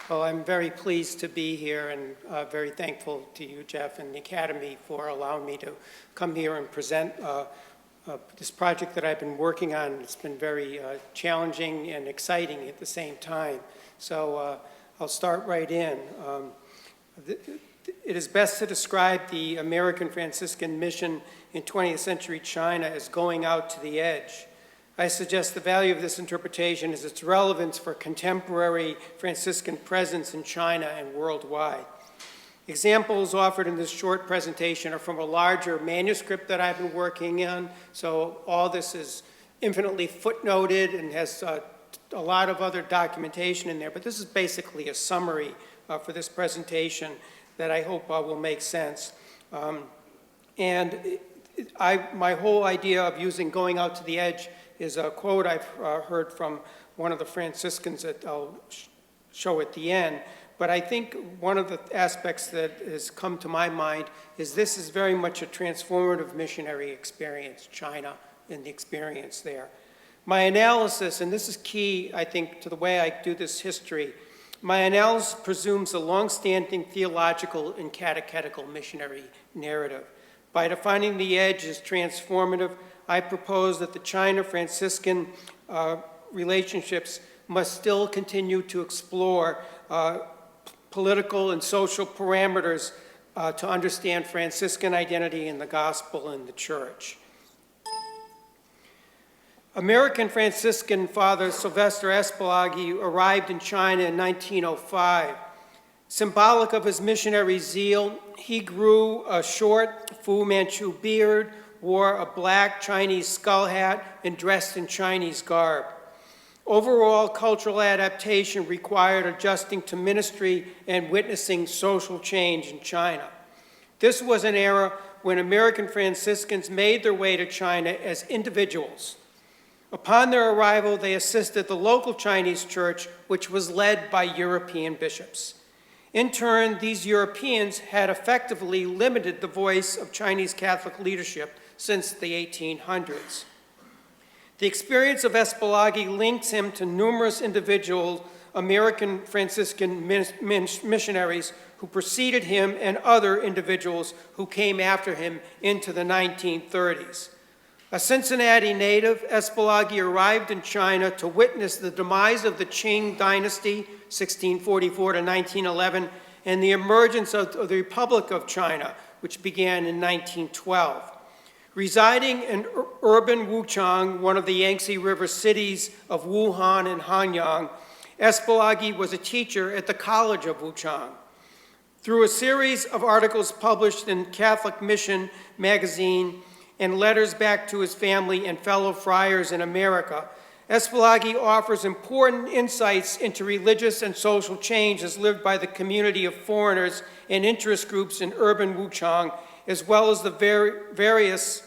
Well, I'm very pleased to be here and very thankful to you, Jeff, and the Academy for allowing me to come here and present this project that I've been working on. It's been very challenging and exciting at the same time. So I'll start right in. It is best to describe the American Franciscan mission in 20th century China as going out to the edge. I suggest the value of this interpretation is its relevance for contemporary Franciscan presence in China and worldwide. Examples offered in this short presentation are from a larger manuscript that I've been working on, so all this is infinitely footnoted and has a lot of other documentation in there, but this is basically a summary for this presentation that I hope will make sense. My whole idea of using going out to the edge is a quote I've heard from one of the Franciscans that I'll show at the end. But I think one of the aspects that has come to my mind is this is very much a transformative missionary experience, China, and the experience there. My analysis, and this is key, I think, to the way I do this history, my analysis presumes a long-standing theological and catechetical missionary narrative. By defining the edge as transformative, I propose that the China-Franciscan relationships must still continue to explore political and social parameters to understand Franciscan identity in the gospel and the church. American Franciscan Father Sylvester Espelaghi arrived in China in 1905. Symbolic of his missionary zeal, he grew a short Fu Manchu beard, wore a black Chinese skull hat, and dressed in Chinese garb. Overall cultural adaptation required adjusting to ministry and witnessing social change in China. This was an era when American Franciscans made their way to China as individuals. Upon their arrival, they assisted the local Chinese church, which was led by European bishops. In turn, these Europeans had effectively limited the voice of Chinese Catholic leadership since the 1800s. The experience of Espelaghi links him to numerous individual American Franciscan missionaries who preceded him and other individuals who came after him into the 1930s. A Cincinnati native, Espelaghi arrived in China to witness the demise of the Qing dynasty, 1644 to 1911, and the emergence of the Republic of China, which began in 1912. Residing in urban Wuchang, one of the Yangtze River cities of Wuhan and Hanyang, Espelaghi was a teacher at the College of Wuchang. Through a series of articles published in Catholic Mission magazine and letters back to his family and fellow friars in America, Espelaghi offers important insights into religious and social change as lived by the community of foreigners and interest groups in urban Wuchang, as well as the various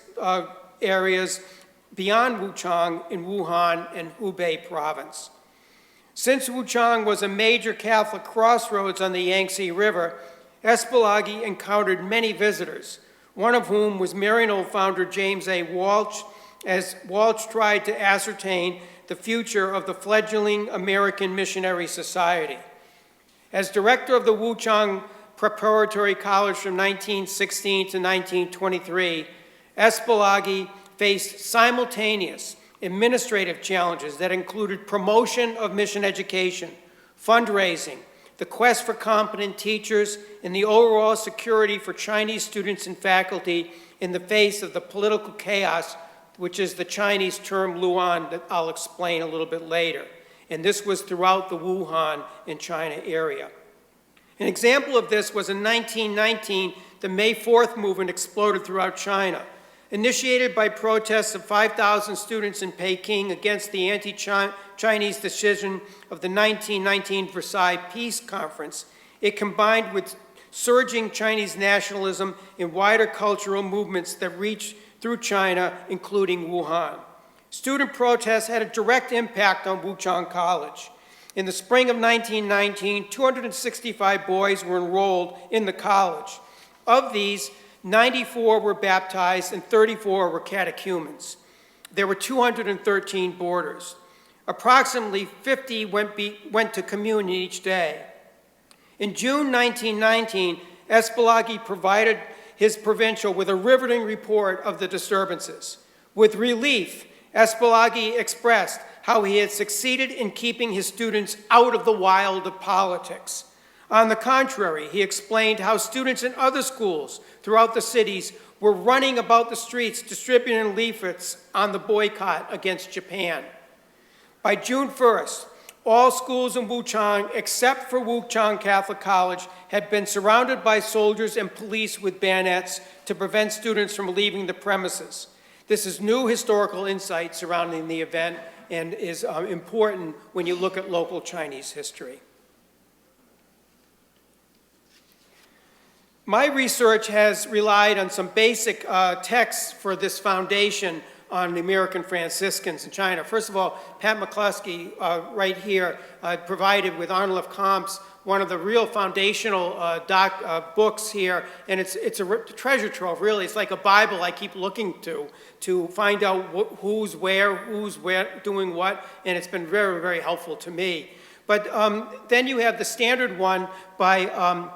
areas beyond Wuchang in Wuhan and Hubei province. Since Wuchang was a major Catholic crossroads on the Yangtze River, Espelaghi encountered many visitors, one of whom was Maryknoll founder James A. Walsh, as Walsh tried to ascertain the future of the fledgling American Missionary Society. As director of the Wuchang Preparatory College from 1916 to 1923, Espelaghi faced simultaneous administrative challenges that included promotion of mission education, fundraising, the quest for competent teachers, and the overall security for Chinese students and faculty in the face of the political chaos, which is the Chinese term Luan that I'll explain a little bit later. And this was throughout the Wuhan and China area. An example of this was in 1919, the May 4th movement exploded throughout China. Initiated by protests of 5,000 students in Peking against the anti-Chinese decision of the 1919 Versailles Peace Conference, it combined with surging Chinese nationalism and wider cultural movements that reached through China, including Wuhan. Student protests had a direct impact on Wuchang College. In the spring of 1919, 265 boys were enrolled in the college. Of these, 94 were baptized and 34 were catechumens. There were 213 boarders. Approximately 50 went to communion each day. In June 1919, Esplaghi provided his provincial with a riveting report of the disturbances. With relief, Esplaghi expressed how he had succeeded in keeping his students out of the wild of politics. On the contrary, he explained how students in other schools throughout the cities were running about the streets distributing leaflets on the boycott against Japan. By June 1st, all schools in Wuchang, except for Wuchang Catholic College, had been surrounded by soldiers and police with bayonets to prevent students from leaving the premises. This is new historical insight surrounding the event and is important when you look at local Chinese history. My research has relied on some basic texts for this foundation on the American Franciscans in China. First of all, Pat McCluskey, right here, provided with Arnold F. Komp's one of the real foundational books here, and it's a treasure trove, really. It's like a Bible I keep looking to find out who's where, doing what, and it's been very, very helpful to me. But then you have the standard one by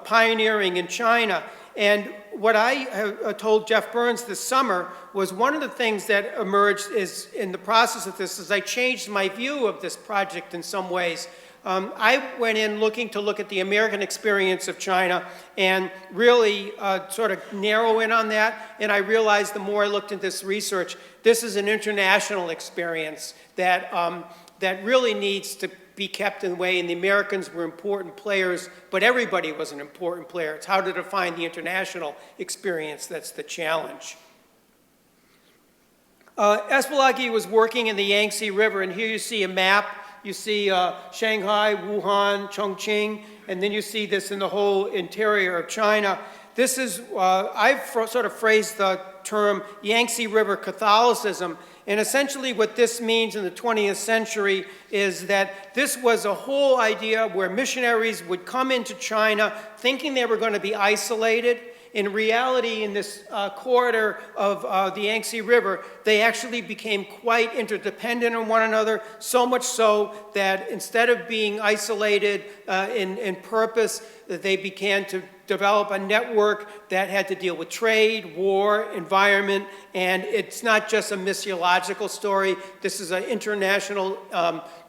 Pioneering in China. And what I told Jeff Burns this summer was one of the things that emerged is in the process of this is I changed my view of this project in some ways. I went in looking at the American experience of China and really sort of narrow in on that. And I realized the more I looked at this research, this is an international experience that really needs to be kept in the way, and the Americans were important players, but everybody was an important player. It's how to define the international experience that's the challenge. Esplaghi was working in the Yangtze River, and here you see a map. You see Shanghai, Wuhan, Chongqing, and then you see this in the whole interior of China. This is, I've sort of phrased the term Yangtze River Catholicism, and essentially what this means in the 20th century is that this was a whole idea where missionaries would come into China thinking they were going to be isolated. In reality, in this corridor of the Yangtze River, they actually became quite interdependent on one another, so much so that instead of being isolated in purpose, that they began to develop a network that had to deal with trade, war, environment, and it's not just a missiological story. This is an international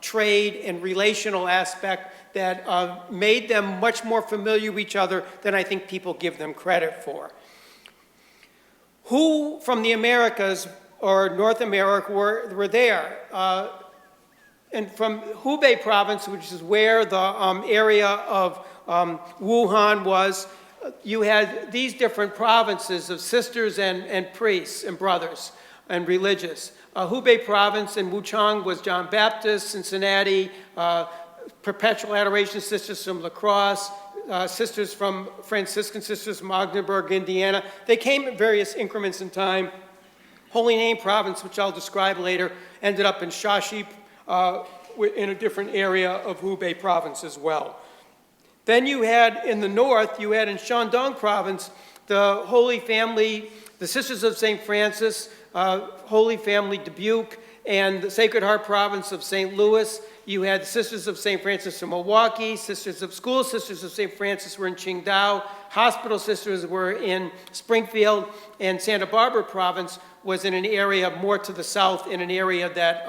trade and relational aspect that made them much more familiar with each other than I think people give them credit for. Who from the Americas or North America were there? And from Hubei province, which is where the area of Wuhan was, you had these different provinces of sisters and priests and brothers and religious. Hubei province in Wuchang was John Baptist, Cincinnati, Perpetual Adoration Sisters from La Crosse, sisters from Franciscan sisters from Ogdenburg, Indiana. They came at various increments in time. Holy Name province, which I'll describe later, ended up in Shashi in a different area of Hubei province as well. Then you had in the north, you had in Shandong province, the Holy Family, the Sisters of St. Francis, Holy Family Dubuque, and the Sacred Heart province of St. Louis. You had the Sisters of St. Francis from Milwaukee, Sisters of St. Francis were in Qingdao, Hospital Sisters were in Springfield, and Santa Barbara province was in an area more to the south, in an area that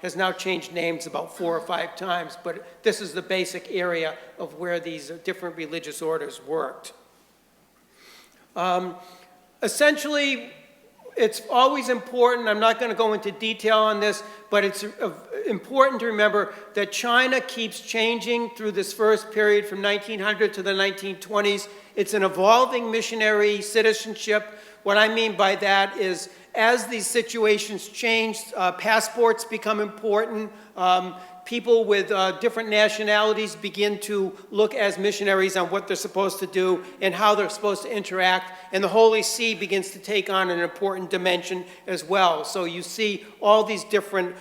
has now changed names about 4 or 5 times, but this is the basic area of where these different religious orders worked. Essentially, it's always important, I'm not going to go into detail on this, but it's important to remember that China keeps changing through this first period from 1900 to the 1920s. It's an evolving missionary citizenship. What I mean by that is as these situations change, passports become important. People with different nationalities begin to look as missionaries on what they're supposed to do and how they're supposed to interact. And the Holy See begins to take on an important dimension as well. So you see all these different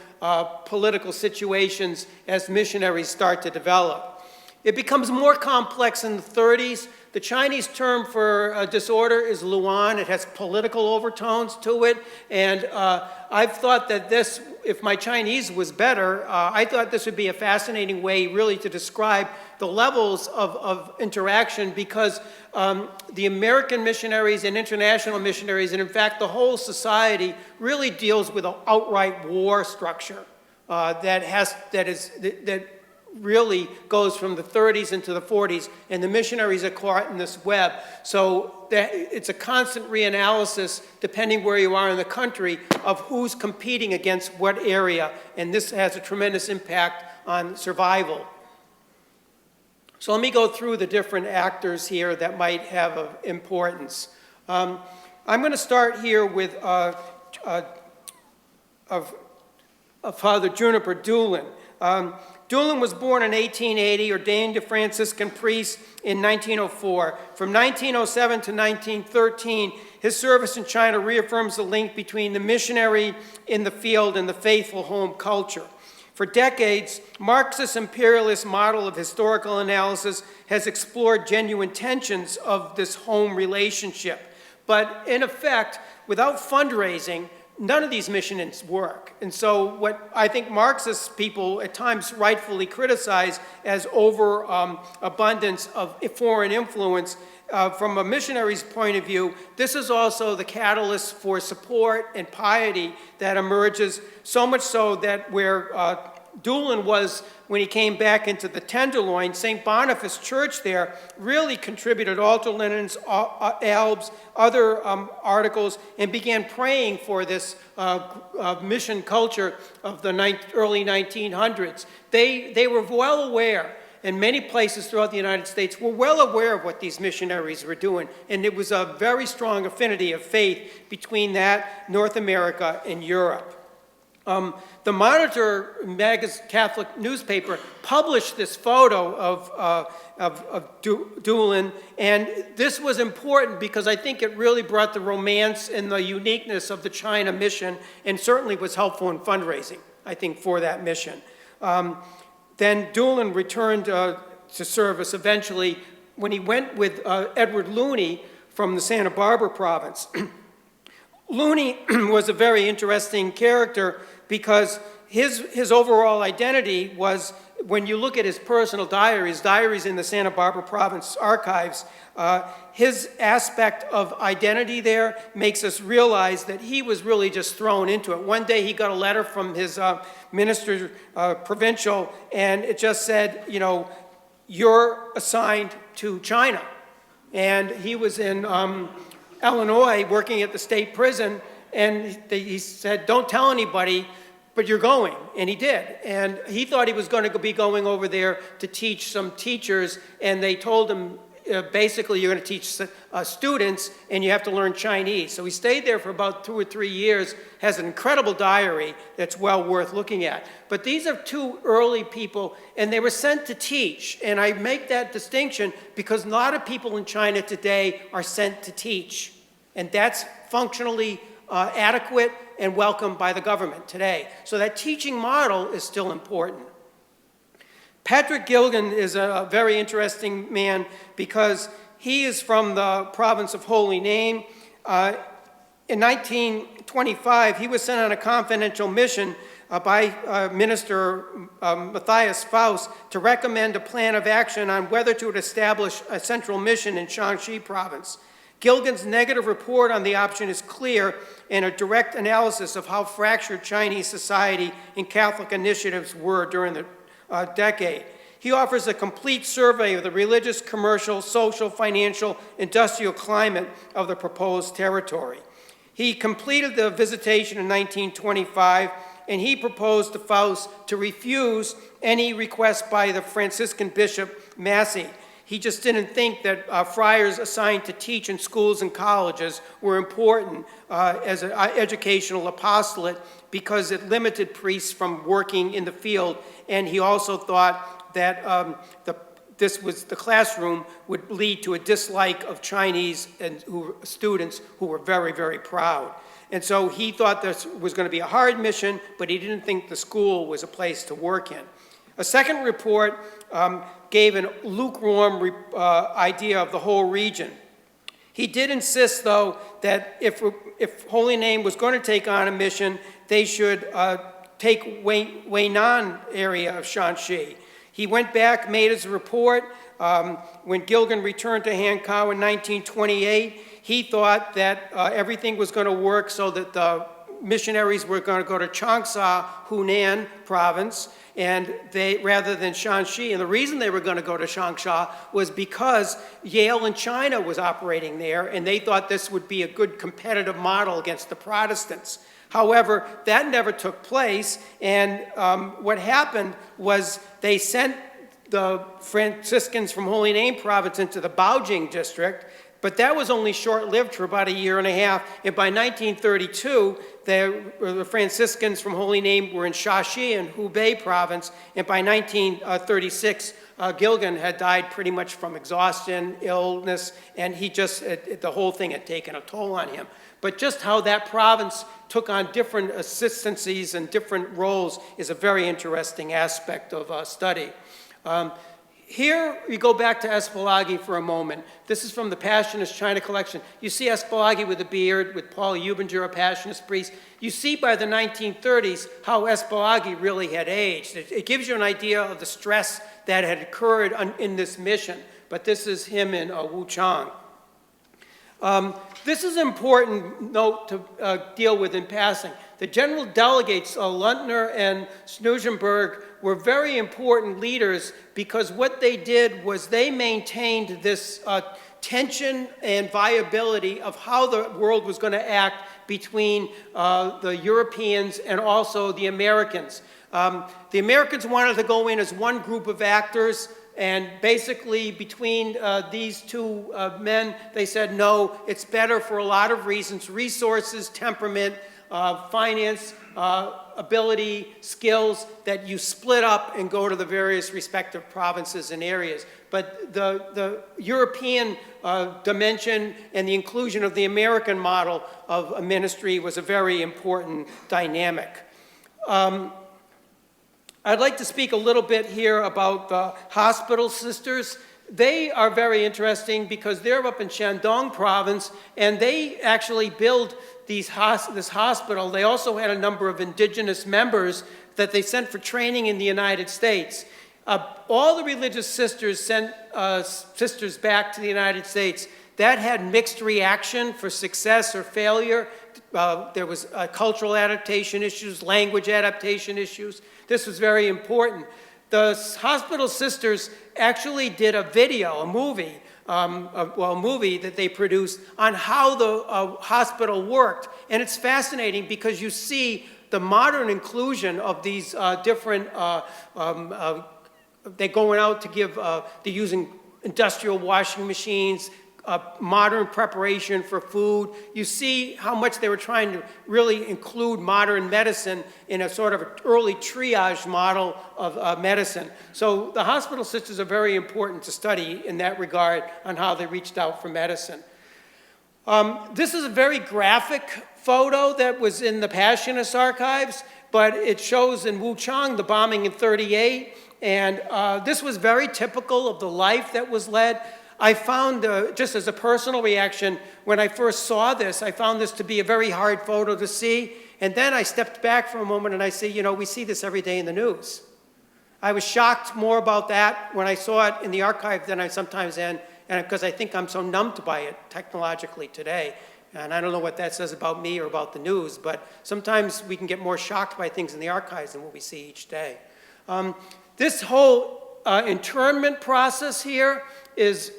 political situations as missionaries start to develop. It becomes more complex in the 30s. The Chinese term for disorder is Luan. It has political overtones to it. And I've thought that this if my Chinese was better, I thought this would be a fascinating way really to describe the levels of interaction, because the American missionaries and international missionaries, and in fact the whole society, really deals with an outright war structure that really goes from the 30s into the 40s, and the missionaries are caught in this web. So that it's a constant reanalysis, depending where you are in the country, of who's competing against what area, and this has a tremendous impact on survival. So let me go through the different actors here that might have importance. I'm going to start here with Father Junípero Serra. Doolin was born in 1880, ordained a Franciscan priest in 1904. From 1907 to 1913, his service in China reaffirms the link between the missionary in the field and the faithful home culture. For decades, Marxist imperialist model of historical analysis has explored genuine tensions of this home relationship. But in effect, without fundraising, none of these missions work. And so what I think Marxist people at times rightfully criticize as overabundance of foreign influence, from a missionary's point of view, this is also the catalyst for support and piety that emerges, so much so that where Doolin was when he came back into the Tenderloin, St. Boniface Church there really contributed altar linens, albs, other articles, and began praying for this mission culture of the early 1900s. They were well aware, and many places throughout the United States were well aware of what these missionaries were doing, and it was a very strong affinity of faith between that, North America, and Europe. The Monitor Catholic newspaper published this photo of Doolin, and this was important because I think it really brought the romance and the uniqueness of the China mission, and certainly was helpful in fundraising, I think, for that mission. Then Doolin returned to service eventually when he went with Edward Looney from the Santa Barbara province. Looney was a very interesting character because his overall identity was, when you look at his personal diaries in the Santa Barbara province archives, his aspect of identity there makes us realize that he was really just thrown into it. One day he got a letter from his minister provincial, and it just said, you know, you're assigned to China. And he was in Illinois working at the state prison, and he said, don't tell anybody, but you're going. And he did. And he thought he was going to be going over there to teach some teachers, and they told him, basically, you're going to teach students, and you have to learn Chinese. So he stayed there for about 2 or 3 years, has an incredible diary that's well worth looking at. But these are two early people, and they were sent to teach. And I make that distinction because a lot of people in China today are sent to teach. And that's functionally adequate and welcomed by the government today. So that teaching model is still important. Patrick Gilgan is a very interesting man because he is from the province of Holy Name. In 1925, he was sent on a confidential mission by Minister Matthias Faust to recommend a plan of action on whether to establish a central mission in Shaanxi province. Gilgan's negative report on the option is clear and a direct analysis of how fractured Chinese society and Catholic initiatives were during the decade. He offers a complete survey of the religious, commercial, social, financial, industrial climate of the proposed territory. He completed the visitation in 1925, and he proposed to Faust to refuse any request by the Franciscan Bishop Massey. He just didn't think that friars assigned to teach in schools and colleges were important as an educational apostolate because it limited priests from working in the field, and he also thought that the classroom would lead to a dislike of Chinese and students who were very, very proud. And so he thought this was going to be a hard mission, but he didn't think the school was a place to work in. A second report gave a lukewarm idea of the whole region. He did insist, though, that if Holy Name was going to take on a mission, they should take Weinan area of Shanxi. He went back, made his report. When Gilgan returned to Hankow in 1928, he thought that everything was going to work so that the missionaries were going to go to Changsha, Hunan province, and rather than Shanxi. And the reason they were going to go to Changsha was because Yale in China was operating there, and they thought this would be a good competitive model against the Protestants. However, that never took place, and what happened was they sent the Franciscans from Holy Name province into the Baojing district, but that was only short-lived for about a year and a half, and by 1932, the Franciscans from Holy Name were in Shaxi and Hubei province, and by 1936, Gilgan had died pretty much from exhaustion, illness, and the whole thing had taken a toll on him. But just how that province took on different assistancies and different roles is a very interesting aspect of study. Here, we go back to Espalagi for a moment. This is from the Passionist China collection. You see Espalagi with a beard, with Paul Eubinger, a Passionist priest. You see by the 1930s how Espalagi really had aged. It gives you an idea of the stress that had occurred in this mission. But this is him in Wuchang. This is an important note to deal with in passing. The general delegates, Luntner and Snugenberg, were very important leaders because what they did was they maintained this tension and viability of how the world was going to act between the Europeans and also the Americans. The Americans wanted to go in as one group of actors, and basically between these two men, they said, no, it's better for a lot of reasons: resources, temperament, finance, ability, skills, that you split up and go to the various respective provinces and areas. But the European dimension and the inclusion of the American model of a ministry was a very important dynamic. I'd like to speak a little bit here about the hospital sisters. They are very interesting because they're up in Shandong province, and they actually built this hospital. They also had a number of indigenous members that they sent for training in the United States. All the religious sisters sent sisters back to the United States. That had mixed reaction for success or failure. There was cultural adaptation issues, language adaptation issues. This was very important. The hospital sisters actually did a video, a movie that they produced on how the hospital worked. And it's fascinating because you see the modern inclusion of these different, they're going out to give, they're using industrial washing machines, modern preparation for food. You see how much they were trying to really include modern medicine in a sort of early triage model of medicine. So the hospital sisters are very important to study in that regard on how they reached out for medicine. This is a very graphic photo that was in the Passionist archives, but it shows in Wuchang the bombing in '38, and this was very typical of the life that was led. I found, just as a personal reaction, when I first saw this, I found this to be a very hard photo to see. And then I stepped back for a moment and I say, you know, we see this every day in the news. I was shocked more about that when I saw it in the archive than I sometimes am, and because I think I'm so numbed by it technologically today. And I don't know what that says about me or about the news, but sometimes we can get more shocked by things in the archives than what we see each day. This whole internment process here is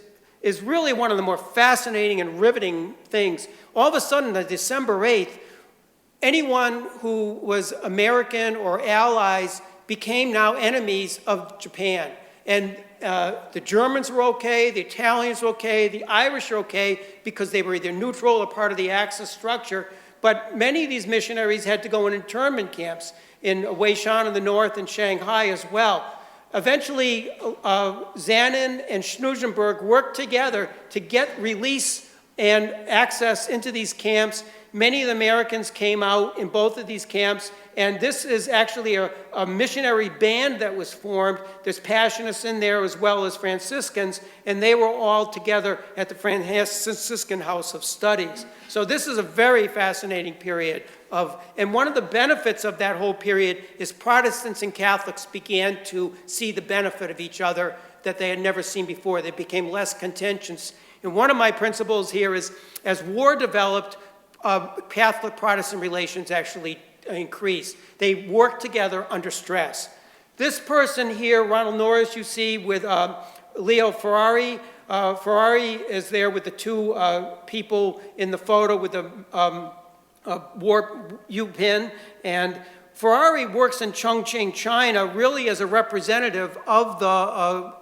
really one of the more fascinating and riveting things. All of a sudden, on December 8th, anyone who was American or allies became now enemies of Japan. And the Germans were okay, the Italians were okay, the Irish were okay, because they were either neutral or part of the Axis structure. But many of these missionaries had to go in internment camps in Weishan in the north and Shanghai as well. Eventually, Zanin and Snugenberg worked together to get release and access into these camps. Many of the Americans came out in both of these camps, and this is actually a missionary band that was formed. There's Passionists in there as well as Franciscans, and they were all together at the Franciscan House of Studies. So this is a very fascinating period and one of the benefits of that whole period is Protestants and Catholics began to see the benefit of each other that they had never seen before. They became less contentious. And one of my principles here is, as war developed, Catholic-Protestant relations actually increased. They worked together under stress. This person here, Ronald Norris, you see with Leo Ferrari. Ferrari is there with the two people in the photo with the war U-pin. And Ferrari works in Chongqing, China, really as a representative of the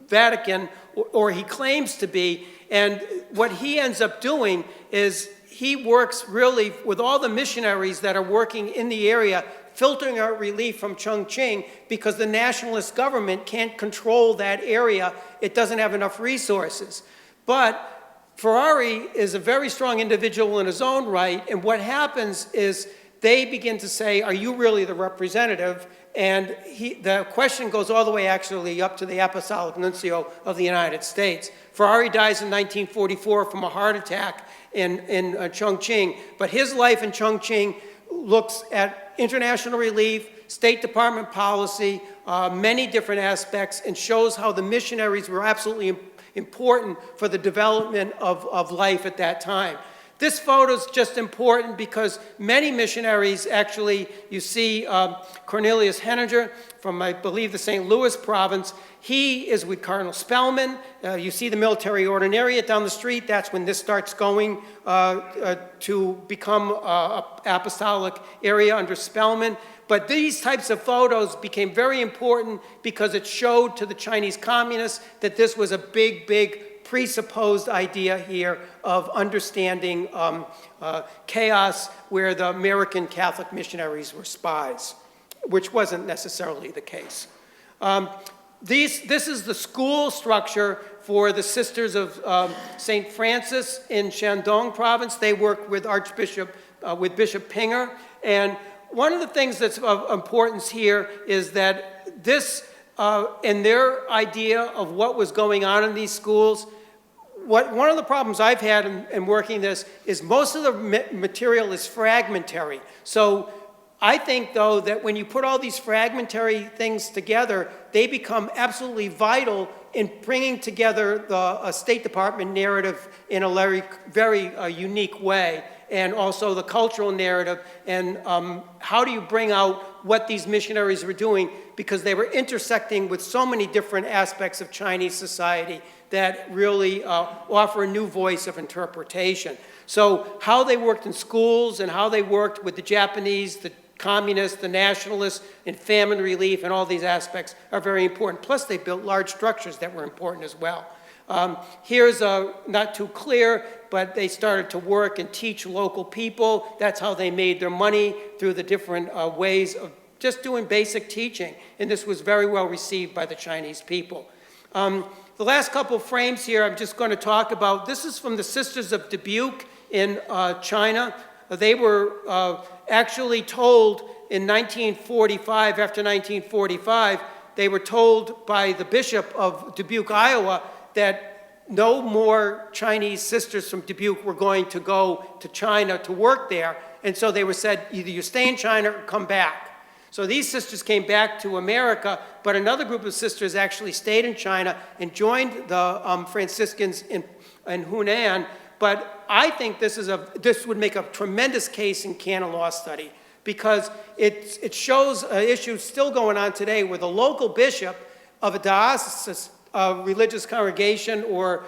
Vatican, or he claims to be. And what he ends up doing is he works really with all the missionaries that are working in the area, filtering out relief from Chongqing because the nationalist government can't control that area. It doesn't have enough resources. But Ferrari is a very strong individual in his own right, and what happens is they begin to say, are you really the representative? And the question goes all the way actually up to the Apostolic Nuncio of the United States. Ferrari dies in 1944 from a heart attack in Chongqing, but his life in Chongqing looks at international relief, State Department policy, many different aspects, and shows how the missionaries were absolutely important for the development of life at that time. This photo is just important because many missionaries actually, you see Cornelius Henninger from, I believe, the St. Louis province. He is with Cardinal Spellman. You see the military ordinariate down the street. That's when this starts going to become an apostolic area under Spellman. But these types of photos became very important because it showed to the Chinese communists that this was a big, big presupposed idea here of understanding chaos where the American Catholic missionaries were spies, which wasn't necessarily the case. This is the school structure for the Sisters of St. Francis in Shandong province. They work with with Bishop Pinger. And one of the things that's of importance here is that this, and their idea of what was going on in these schools, one of the problems I've had in working this is most of the material is fragmentary. So I think, though, that when you put all these fragmentary things together, they become absolutely vital in bringing together the State Department narrative in a very unique way, and also the cultural narrative, and how do you bring out what these missionaries were doing, because they were intersecting with so many different aspects of Chinese society that really offer a new voice of interpretation. So how they worked in schools and how they worked with the Japanese, the communists, the nationalists, and famine relief, and all these aspects are very important. Plus, they built large structures that were important as well. Here's not too clear, but they started to work and teach local people. That's how they made their money, through the different ways of just doing basic teaching. And this was very well received by the Chinese people. The last couple of frames here I'm just going to talk about. This is from the Sisters of Dubuque in China. They were actually told in 1945, after 1945, they were told by the Bishop of Dubuque, Iowa, that no more Chinese sisters from Dubuque were going to go to China to work there. And so they were said, either you stay in China or come back. So these sisters came back to America, but another group of sisters actually stayed in China and joined the Franciscans in Hunan. But I think this would make a tremendous case in canon law study, because it shows issues still going on today where the local bishop of a diocese, religious congregation, or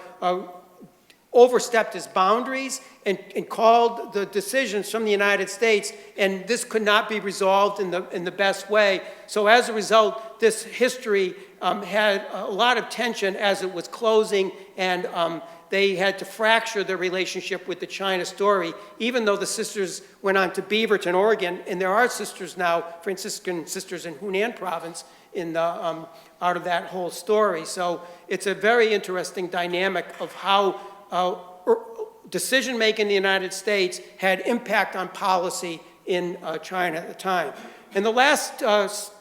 overstepped his boundaries and called the decisions from the United States, and this could not be resolved in the best way. So as a result, this history had a lot of tension as it was closing, and they had to fracture their relationship with the China story, even though the sisters went on to Beaverton, Oregon, and there are sisters now, Franciscan sisters in Hunan province, in the, out of that whole story. So it's a very interesting dynamic of how decision-making in the United States had impact on policy in China at the time. And the last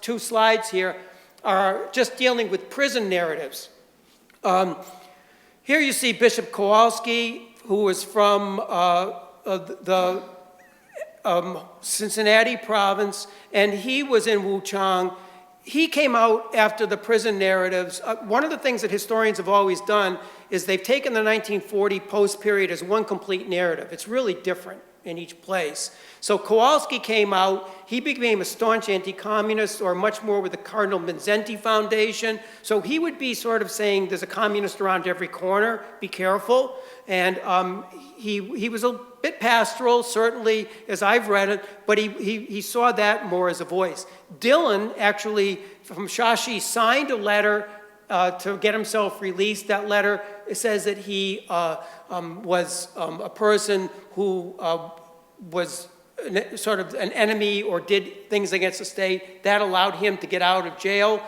two slides here are just dealing with prison narratives. Here you see Bishop Kowalski, who was from the Cincinnati province, and he was in Wuchang. He came out after the prison narratives. One of the things that historians have always done is they've taken the 1940 post-period as one complete narrative. It's really different in each place. So Kowalski came out. He became a staunch anti-communist, or much more with the Cardinal Mindszenty Foundation. So he would be sort of saying there's a communist around every corner, be careful. And he was a bit pastoral, certainly, as I've read it, but he saw that more as a voice. Dillon, actually, from Shashi, signed a letter to get himself released. That letter, it says that he was a person who was sort of an enemy or did things against the state. That allowed him to get out of jail,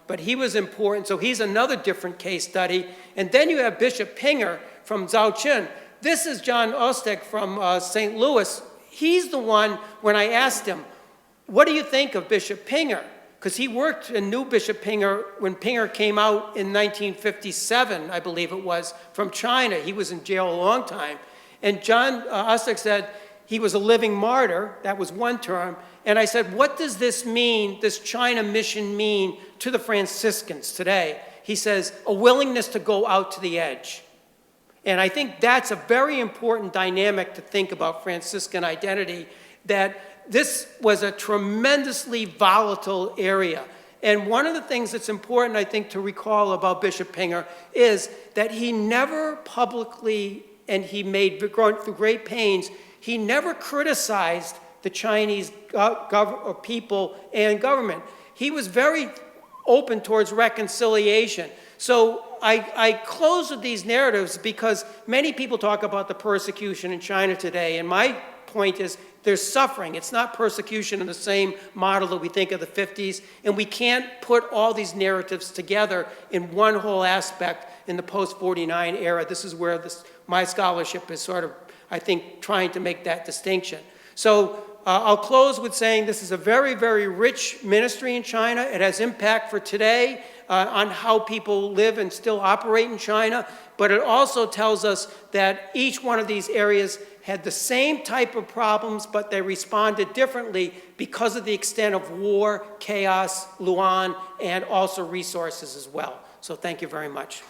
but he was important. So he's another different case study. And then you have Bishop Pinger from Zhaoqing. This is John Ostek from St. Louis. He's the one, when I asked him, what do you think of Bishop Pinger? Because he worked and knew Bishop Pinger when Pinger came out in 1957, I believe it was, from China. He was in jail a long time. And John Ostek said he was a living martyr. That was one term. And I said, what does this mean, this China mission mean to the Franciscans today? He says, a willingness to go out to the edge. And I think that's a very important dynamic to think about Franciscan identity, that this was a tremendously volatile area. And one of the things that's important, I think, to recall about Bishop Pinger is that he never publicly, and he made through great pains, he never criticized the Chinese people and government. He was very open towards reconciliation. So I close with these narratives because many people talk about the persecution in China today, and my point is there's suffering. It's not persecution in the same model that we think of the 50s, and we can't put all these narratives together in one whole aspect in the post-49 era. This is where my scholarship is sort of, I think, trying to make that distinction. So I'll close with saying this is a very, very rich ministry in China. It has impact for today on how people live and still operate in China, but it also tells us that each one of these areas had the same type of problems, but they responded differently because of the extent of war, chaos, Luan, and also resources as well. So thank you very much.